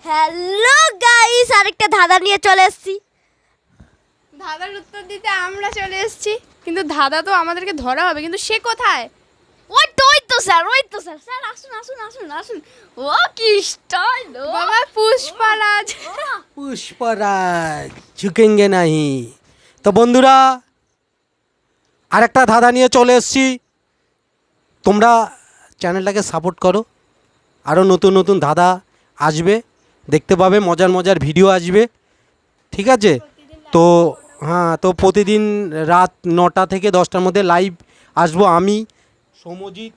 Hello guys, আরেকটা ধাঁধা নিয়ে চলে এসেছি। ধাঁধার উত্তর দিতে আমরা চলে এসেছি, কিন্তু ধাঁধা তো আমাদেরকে ধরা হবে, কিন্তু সে কোথায়? ওই তো স্যার স্যার আসুন আসুন আসুন আসুন। ও কি স্টাইল! বাবা পুষ্পারাজ। পুষ্পরাজ ঝুঁকেঙ্গে নাহি। তো বন্ধুরা, আরেকটা ধাঁধা নিয়ে চলে এসেছি। তোমরা চ্যানেলটাকে সাপোর্ট করো, আরও নতুন নতুন ধাঁধা আসবে, দেখতে পাবে, মজার মজার ভিডিও আসবে, ঠিক আছে? তো হ্যাঁ, তো প্রতিদিন রাত 9টা থেকে 10টার মধ্যে লাইভ আসবো আমি, সৌম্যজিৎ,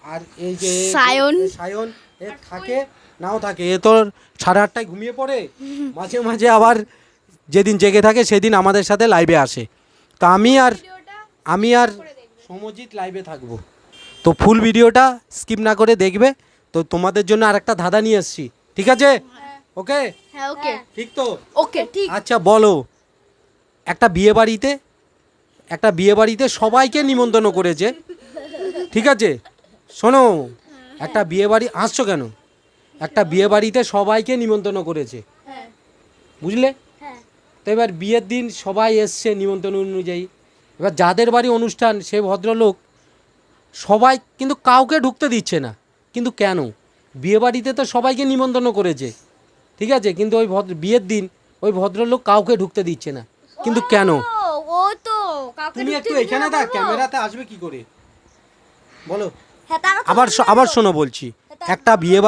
আর এই যে সায়ন। সায়ন এ থাকে নাও থাকে, এ তো 8:30টায় ঘুমিয়ে পড়ে, মাঝে মাঝে আবার যেদিন জেগে থাকে সেদিন আমাদের সাথে লাইভে আসে। তো আমি আর সৌম্যজিৎ লাইভে থাকবো। তো ফুল ভিডিওটা স্কিপ না করে দেখবে। তো তোমাদের জন্য আরেকটা ধাঁধা নিয়ে এসেছি, ঠিক আছে? ওকে, হ্যাঁ ওকে ঠিক তো? ওকে ঠিক। আচ্ছা বলো, একটা বিয়ে বাড়িতে সবাইকে নিমন্ত্রণ করেছে, ঠিক আছে? শোনো, একটা বিয়ে বাড়ি, হাসছো কেন? একটা বিয়ে বাড়িতে সবাইকে নিমন্ত্রণ করেছে, বুঝলে? হ্যাঁ তো এবার বিয়ের দিন সবাই এসছে নিমন্ত্রণ অনুযায়ী। এবার যাদের বাড়ি অনুষ্ঠান সে ভদ্রলোক সবাই কিন্তু কাউকে ঢুকতে দিচ্ছে না, কিন্তু কেন? বিয়ে বাড়িতে তো সবাইকে নিমন্ত্রণ করেছে, ঠিক আছে, কিন্তু ওই বিয়ের দিন ওই ভদ্রলোক কাউকে ঢুকতে দিচ্ছে না, কিন্তু কেন? ও তো কাউকে তুমি ঢুকতে একটু দিতে এখানে না থাক, বলবো? ক্যামেরাতে আসবে কি করে বলো? হ্যাঁ তারা তো আবার বললো। আবার শোনো বলছি, একটা বিয়ে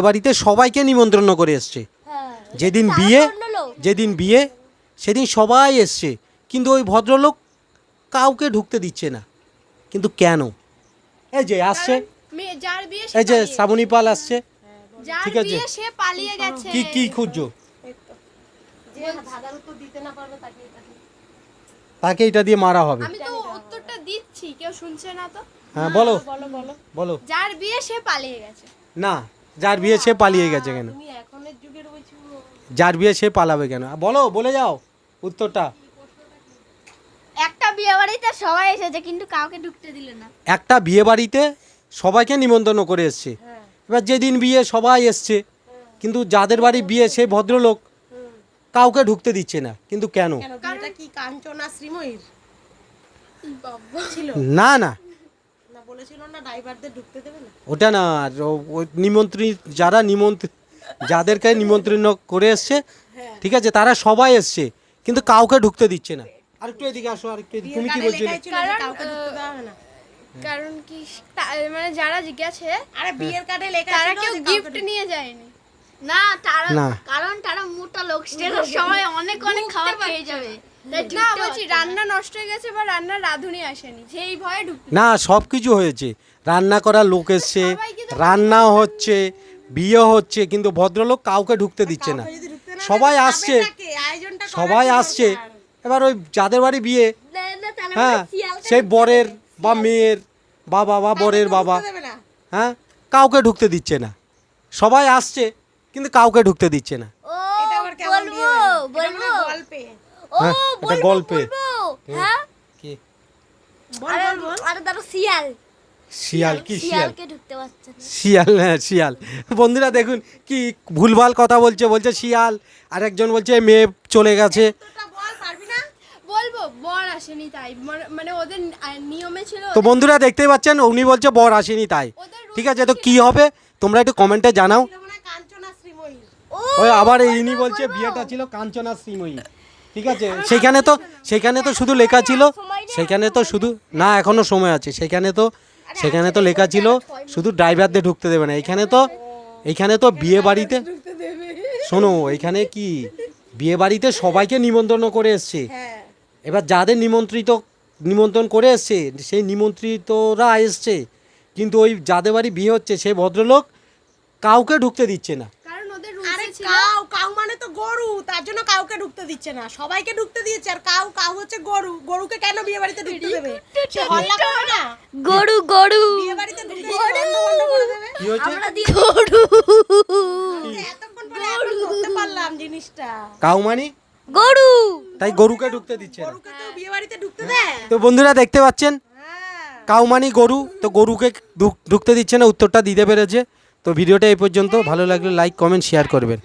বাড়িতে সবাইকে নিমন্ত্রণ করে এসছে। হ্যাঁ, যেদিন তারা বিয়ে বললো। যেদিন বিয়ে সেদিন সবাই এসছে, কিন্তু ওই ভদ্রলোক কাউকে ঢুকতে দিচ্ছে না, কিন্তু কেন? এই যে আসছে, যার বিয়ে এই যে শ্রাবণী পাল আসছে, যার ঠিক আছে। বিয়ে সে পালিয়ে গেছে। কি খুঁজছো? তাকে এটা দিয়ে মারা হবে। আমি তো উত্তরটা দিচ্ছি, কেউ শুনছে না তো। হ্যাঁ বলো বলো বলো। বলো। যার বিয়ে সে পালিয়ে গেছে। না, যার বিয়ে সে পালিয়ে গেছে কেন? যার বিয়ে সে পালাবে কেন? বলো, বলে যাও উত্তরটা। একটা বিয়ে বাড়িতে সবাই এসেছে কিন্তু কাউকে ঢুকতে দিল না। একটা বিয়ে বাড়িতে সবাইকে নিমন্ত্রণ করে এসছে, এবার যেদিন বিয়ে সবাই এসছে, কিন্তু যাদের বাড়ি বিয়ে সেই ভদ্রলোক কাউকে ঢুকতে দিচ্ছে না, কিন্তু কেন? এটা কি কাঞ্চনা শ্রীময়ীর ছিল? না না, না বলেছিল না ড্রাইভারদের ঢুকতে দেবে না? ওটা না, আর ওই যাদেরকে নিমন্ত্রণ করে এসছে, ঠিক আছে, তারা সবাই এসছে, কিন্তু কাউকে ঢুকতে দিচ্ছে না। আর একটু এদিকে আসো, আর একটু এদিকে। তুমি কি বলছিলে? লেখাই ছিল যে কাউকে ঢুকতে দেওয়া হবে না। কারণ কি মানে যারা গেছে আরে বিয়ের কার্ডে লেখা তারা ছিল কেউ যে গিফট নিয়ে যায়নি। না তারা না। কারণ তারা মোটা লোক, স্টেজের সময় অনেক খাবার খেয়ে যাবে। তাই না ঢুকতে বলছি রান্না নষ্ট হয়ে গেছে বা রান্নার রাঁধুনি আসেনি, সেই ভয়ে ঢুকতে। না, সব কিছু হয়েছে, রান্না করার লোক এসছে, সবাইকে তো রান্না হচ্ছে, বিয়ে হচ্ছে, কিন্তু ভদ্রলোক কাউকে ঢুকতে দিচ্ছে না। কাউকে যদি ঢুকতে না সবাই দেবে, আসছে, যাবেটা কে? আয়োজনটা করার সবাই কে আসছে, দরকার? এবার ওই যাদের বাড়ি বিয়ে, তাহলে হ্যাঁ, শিয়ালকে সেই বরের বা মেয়ের বা বাবা, বরের কাউকে বাবা, ঢুকতে দেবে না। হ্যাঁ, কাউকে ঢুকতে দিচ্ছে না। সবাই আসছে কিন্তু কাউকে ঢুকতে দিচ্ছে না। ও এটা আবার কেমন বিয়ে বলবো বাড়ি? এটা বলবো মনে হয় গল্পে। ও হ্যাঁ, এটা বলবো গল্পে। বলবো। হ্যাঁ কি বল আরে বল বল। আরে তারা শিয়াল শিয়াল? কি শিয়াল? শিয়ালকে ঢুকতে পারছে না। শিয়াল, হ্যাঁ শিয়াল। বন্ধুরা দেখুন কি ভুলভাল কথা বলছে শিয়াল, আর একজন বলছে মেয়ে চলে গেছে। তোটা বল, পারবি না? বলবো বর আসেনি তাই, মানে ওদের নিয়মে ছিল। তো বন্ধুরা দেখতেই পাচ্ছেন, উনি বলছে বর আসেনি তাই, ওদের ঠিক আছে। তো কি হবে তোমরা একটু কমেন্টে জানাও। এটা মনে হয় কাঞ্চনা শ্রীময়ীর। ওই আবার ইনি বলছে বিয়েটা ছিল কাঞ্চনা শ্রীময়ী, ঠিক আছে। সেখানে তো শুধু লেখা ছিল, সেখানে তো শুধু, না এখনো সময় আছে, সেখানে তো লেখা ছিল শুধু ড্রাইভারদের ঢুকতে দেবে না। এইখানে তো বিয়ে বাড়িতে, শোনো, এখানে কি বিয়ে বাড়িতে সবাইকে নিমন্ত্রণ করে এসছে, হ্যাঁ এবার যাদের নিমন্ত্রণ করে এসছে সেই নিমন্ত্রিতরা এসছে, কিন্তু ওই যাদের বাড়ি বিয়ে হচ্ছে সেই ভদ্রলোক কাউকে ঢুকতে দিচ্ছে না। কারণ ওদের আরে রুলসে ছিল। কাউ মানে তো গরু, তার জন্য কাউকে ঢুকতে দিচ্ছে না। সবাইকে ঢুকতে দিয়েছে, আর কাউ হচ্ছে গরু। গরুকে কেন বিয়ে বাড়িতে ঢুকতে দেবে? সে হল্লা করবে না? গরু গরু বিয়ে বাড়িতে ঢুকতে বন্ধ করে দেবে। কি হয়েছে? আমরা দিয়ে গরু এতক্ষণ পরে এখন ধরতে পারলাম জিনিসটা। কাউ মানে গরু তাই গরুকে ঢুকতে দিচ্ছে না। গরুকে কেউ বিয়ে বাড়িতে ঢুকতে দেয়? তো বন্ধুরা দেখতে পাচ্ছেন, হ্যাঁ। কাউ মানে গরু, তো গরুকে ঢুকতে দিচ্ছে না, উত্তরটা দিতে পেরেছে। তো ভিডিওটা এই পর্যন্ত, ভালো লাগলে লাইক কমেন্ট শেয়ার করবেন।